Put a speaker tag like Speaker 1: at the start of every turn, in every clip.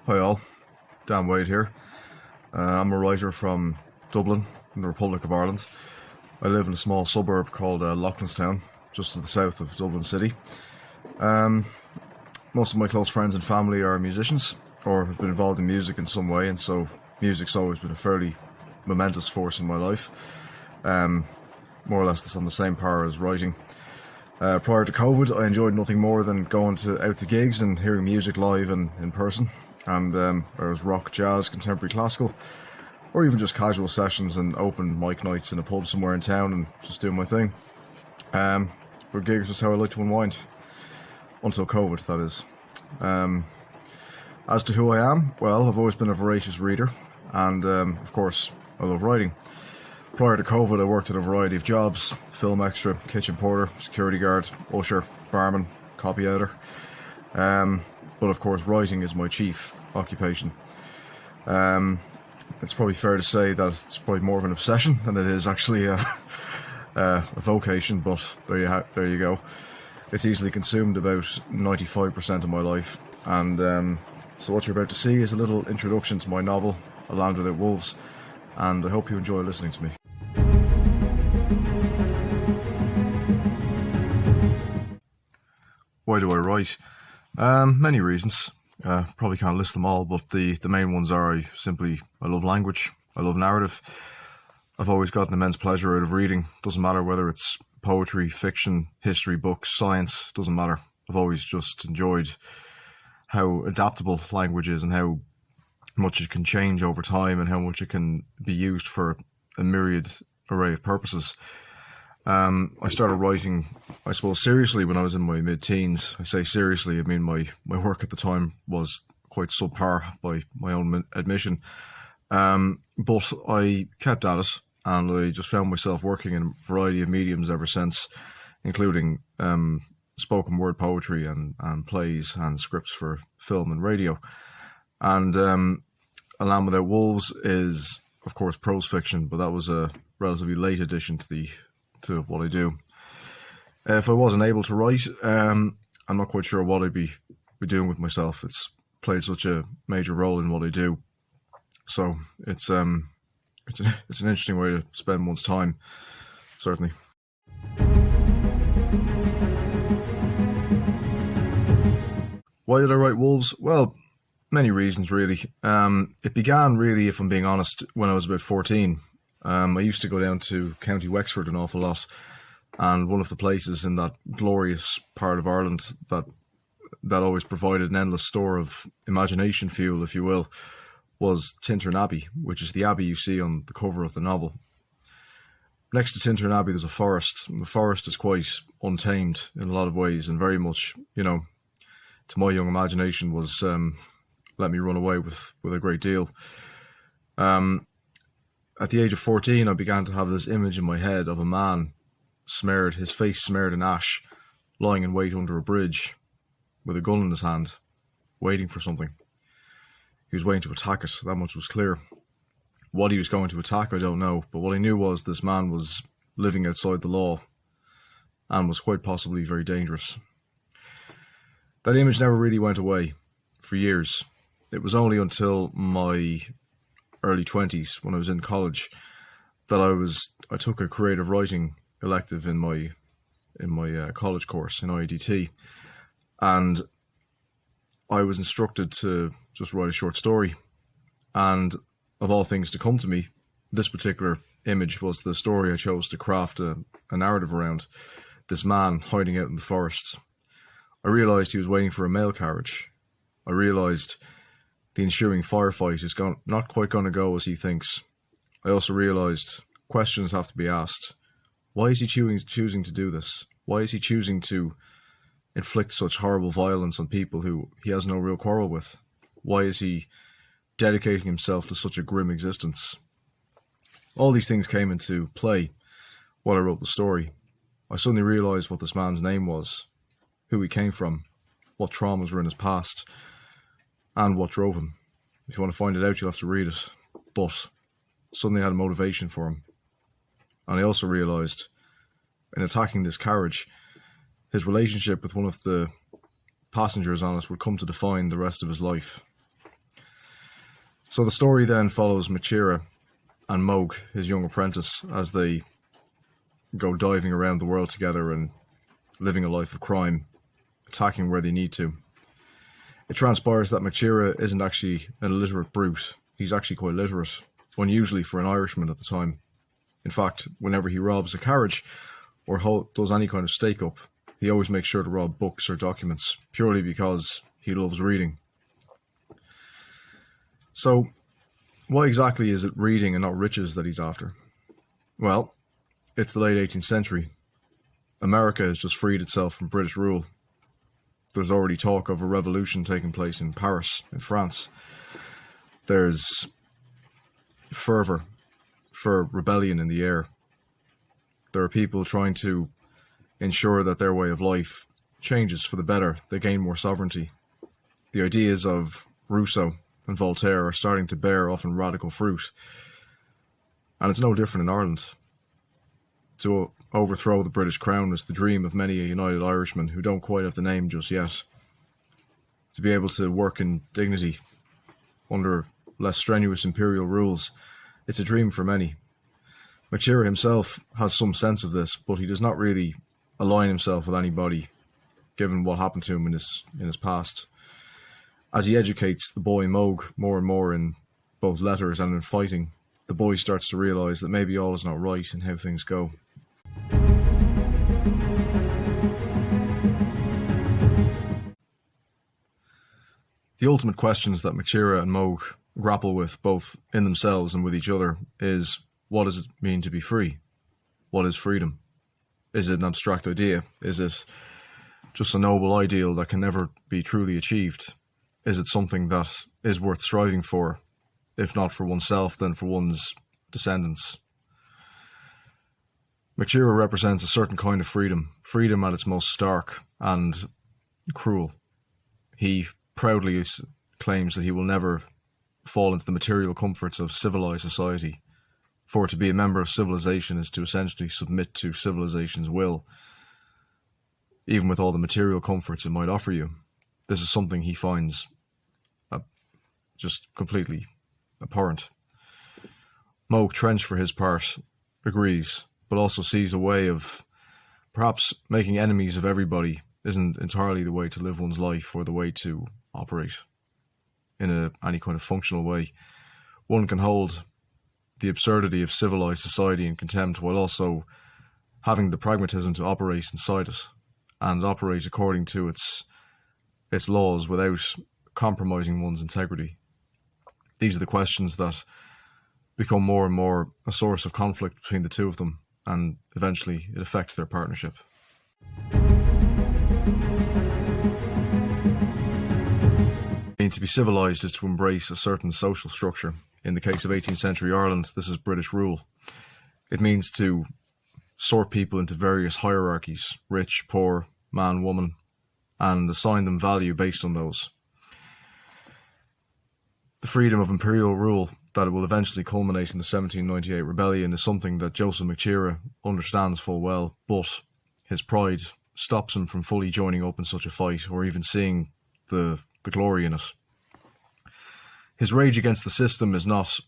Speaker 1: Hi all, Dan Wade here. I'm a writer from Dublin, in the Republic of Ireland. I live in a small suburb called Loughlinstown, just to the south of Dublin City. Most of my close friends and family are musicians, or have been involved in music in some way, and so music's always been a fairly momentous force in my life. More or less it's on the same par as writing. Prior to COVID, I enjoyed nothing more than going out to gigs and hearing music live and in person. And there was rock, jazz, contemporary classical, or even just casual sessions and open mic nights in a pub somewhere in town and just doing my thing. But gigs was how I like to unwind. Until COVID, that is. As to who I am, well, I've always been a voracious reader, and of course, I love writing. Prior to COVID, I worked at a variety of jobs: film extra, kitchen porter, security guard, usher, barman, copy editor. But of course, writing is my chief occupation. It's probably fair to say that it's probably more of an obsession than it is actually a vocation, but there you go. It's easily consumed about 95% of my life. And so what you're about to see is a little introduction to my novel, A Land Without Wolves, and I hope you enjoy listening to me. Why do I write? Many reasons. Probably can't list them all, but the main ones are I love language, I love narrative. I've always gotten immense pleasure out of reading. Doesn't matter whether it's poetry, fiction, history, books, science, doesn't matter. I've always just enjoyed how adaptable language is and how much it can change over time and how much it can be used for a myriad array of purposes. I started writing, I suppose, seriously when I was in my mid-teens. I say seriously, I mean my work at the time was quite subpar by my own admission. But I kept at it, and I just found myself working in a variety of mediums ever since, including spoken word poetry and plays and scripts for film and radio. And A Land Without Wolves is, of course, prose fiction, but that was a relatively late addition to what I do. If I wasn't able to write, I'm not quite sure what I'd be doing with myself. It's played such a major role in what I do. So it's an interesting way to spend one's time, certainly. Why did I write Wolves? Well, many reasons really. It began really, if I'm being honest, when I was about 14. I used to go down to County Wexford an awful lot, and one of the places in that glorious part of Ireland that always provided an endless store of imagination fuel, if you will, was Tintern Abbey, which is the abbey you see on the cover of the novel. Next to Tintern Abbey there's a forest, and the forest is quite untamed in a lot of ways, and very much, to my young imagination was let me run away with a great deal. At the age of 14, I began to have this image in my head of a man his face smeared in ash, lying in wait under a bridge with a gun in his hand, waiting for something. He was waiting to attack it, that much was clear. What he was going to attack, I don't know, but what I knew was this man was living outside the law and was quite possibly very dangerous. That image never really went away for years. It was only until my early 20s, when I was in college, that I took a creative writing elective in my college course in IEDT, and I was instructed to just write a short story. And of all things to come to me, this particular image was the story I chose to craft a narrative around. This man hiding out in the forest. I realised he was waiting for a mail carriage. I realised the ensuing firefight is not quite going to go as he thinks. I also realised questions have to be asked. Why is he choosing to do this? Why is he choosing to inflict such horrible violence on people who he has no real quarrel with? Why is he dedicating himself to such a grim existence? All these things came into play while I wrote the story. I suddenly realised what this man's name was, who he came from, what traumas were in his past, and what drove him. If you want to find it out, you'll have to read it. But suddenly I had a motivation for him. And I also realised, in attacking this carriage, his relationship with one of the passengers on it would come to define the rest of his life. So the story then follows MacTíre and Mogue, his young apprentice, as they go diving around the world together and living a life of crime, attacking where they need to. It transpires that MacTíre isn't actually an illiterate brute. He's actually quite literate, unusually for an Irishman at the time. In fact, whenever he robs a carriage or does any kind of stake-up, he always makes sure to rob books or documents, purely because he loves reading. So, why exactly is it reading and not riches that he's after? Well, it's the late 18th century. America has just freed itself from British rule. There's already talk of a revolution taking place in Paris, in France. There's fervour for rebellion in the air. There are people trying to ensure that their way of life changes for the better. They gain more sovereignty. The ideas of Rousseau and Voltaire are starting to bear often radical fruit. And it's no different in Ireland. To overthrow the British crown is the dream of many a united Irishman who don't quite have the name just yet. To be able to work in dignity under less strenuous imperial rules, it's a dream for many. MacTíre himself has some sense of this, but he does not really align himself with anybody, given what happened to him in his past. As he educates the boy Mogue more and more in both letters and in fighting, the boy starts to realise that maybe all is not right in how things go. The ultimate questions that MacTíre and Mogue grapple with, both in themselves and with each other, is what does it mean to be free? What is freedom? Is it an abstract idea? Is it just a noble ideal that can never be truly achieved? Is it something that is worth striving for, if not for oneself, then for one's descendants? MacTíre represents a certain kind of freedom, freedom at its most stark and cruel. He proudly claims that he will never fall into the material comforts of civilized society, for to be a member of civilization is to essentially submit to civilization's will, even with all the material comforts it might offer you. This is something he finds just completely abhorrent. Mogue Trench, for his part, agrees, but also sees a way of perhaps making enemies of everybody isn't entirely the way to live one's life or the way to operate in any kind of functional way. One can hold the absurdity of civilized society in contempt while also having the pragmatism to operate inside it and operate according to its laws without compromising one's integrity. These are the questions that become more and more a source of conflict between the two of them, and eventually it affects their partnership. To be civilized is to embrace a certain social structure. In the case of 18th century Ireland, this is British rule. It means to sort people into various hierarchies, rich, poor, man, woman, and assign them value based on those. The freedom of imperial rule that it will eventually culminate in the 1798 rebellion is something that Joseph MacTíre understands full well, but his pride stops him from fully joining up in such a fight or even seeing the glory in it. His rage against the system is not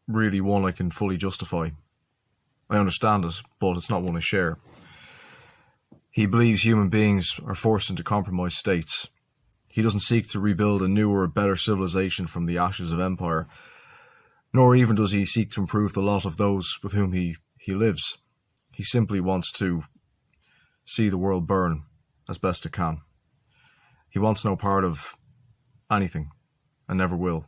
Speaker 1: really one I can fully justify. I understand it, but it's not one I share. He believes human beings are forced into compromised states. He doesn't seek to rebuild a newer, better civilization from the ashes of empire, nor even does he seek to improve the lot of those with whom he lives. He simply wants to see the world burn as best it can. He wants no part of anything, and never will.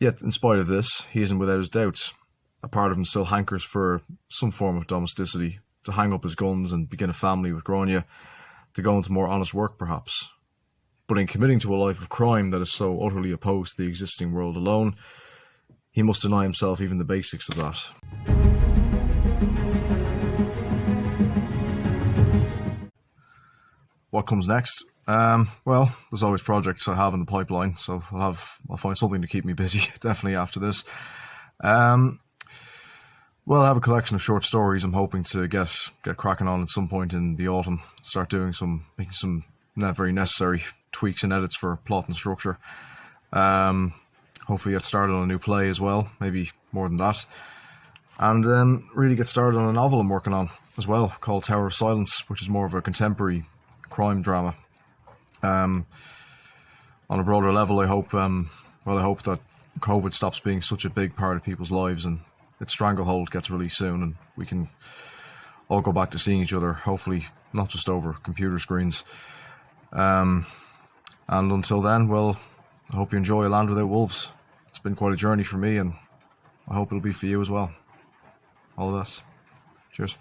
Speaker 1: Yet, in spite of this, he isn't without his doubts. A part of him still hankers for some form of domesticity, to hang up his guns and begin a family with Grania, to go into more honest work perhaps. But in committing to a life of crime that is so utterly opposed to the existing world alone, he must deny himself even the basics of that. What comes next? Well, there's always projects I have in the pipeline, so I'll find something to keep me busy, definitely after this. Well, I have a collection of short stories I'm hoping to get cracking on at some point in the autumn. Start making some not very necessary tweaks and edits for plot and structure. Hopefully get started on a new play as well, maybe more than that. And really get started on a novel I'm working on as well, called Tower of Silence, which is more of a contemporary crime drama. On a broader level, I hope that COVID stops being such a big part of people's lives and its stranglehold gets released soon, and we can all go back to seeing each other, hopefully not just over computer screens. And until then, well, I hope you enjoy A Land Without Wolves. It's been quite a journey for me, and I hope it'll be for you as well. All the best. Cheers.